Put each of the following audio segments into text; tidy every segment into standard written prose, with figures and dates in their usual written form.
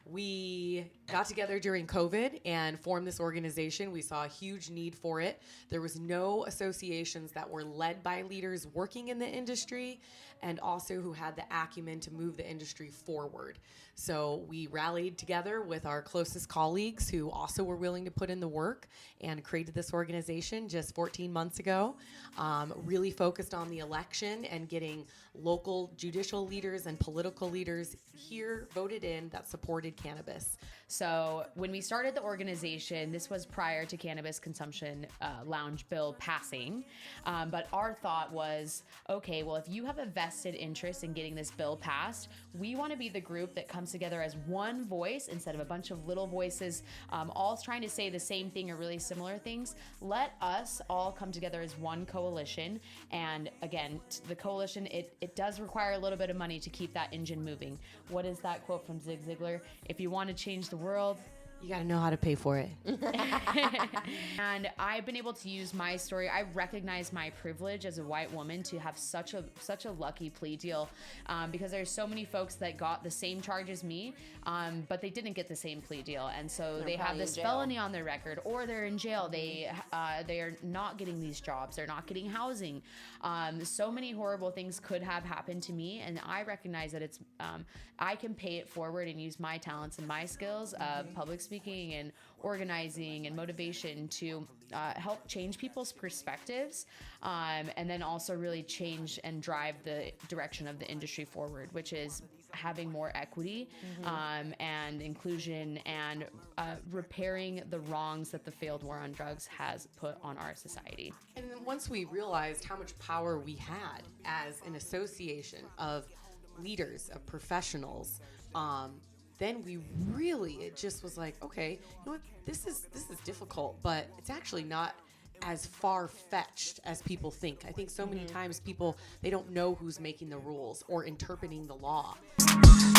We got together during COVID and formed this organization. We saw a huge need for it. There was no associations that were led by leaders working in the industry and also who had the acumen to move the industry forward. So we rallied together with our closest colleagues who also were willing to put in the work and created this organization just 14 months ago. Really focused on the election and getting local judicial leaders and political leaders here voted in that supported cannabis. So when we started the organization, this was prior to cannabis consumption lounge bill passing. But our thought was, okay, well, if you have a vested interest in getting this bill passed, we want to be the group that comes together as one voice instead of a bunch of little voices, all trying to say the same thing or really similar things. Let us all come together as one coalition. And again, the coalition, it does require a little bit of money to keep that engine moving. What is that quote from Zig Ziglar? If you want to change the world, you got to know how to pay for it. And I've been able to use my story. I recognize my privilege as a white woman to have such a lucky plea deal, because there's so many folks that got the same charge as me, but they didn't get the same plea deal, and so they have this felony on their record, or they're in jail. They are not getting these jobs. They're not getting housing. So many horrible things could have happened to me, and I recognize that it's I can pay it forward and use my talents and my skills of public speaking and organizing and motivation to help change people's perspectives, and then also really change and drive the direction of the industry forward, which is having more equity and inclusion and repairing the wrongs that the failed war on drugs has put on our society. And then once we realized how much power we had as an association of leaders, of professionals, then we really, it just was like, okay, you know what, this is difficult, but it's actually not as far-fetched as people think. I think so many times people, they don't know who's making the rules or interpreting the law.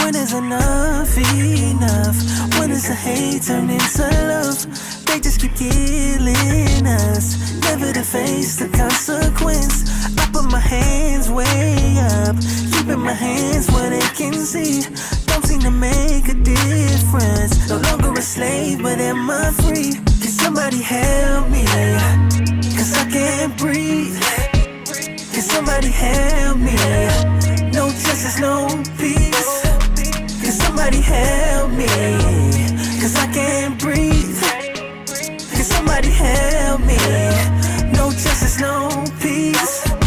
When is enough enough? When is the hate turned into love? They just keep killing us, never to face the consequence. I put my hands way up, keeping my hands where they can see. Don't seem to make a difference. No longer a slave, but am I free? Can somebody help me? Cause I can't breathe. Can somebody help me? No justice, no peace. Can somebody help me? Cause I can't breathe. Can somebody help me?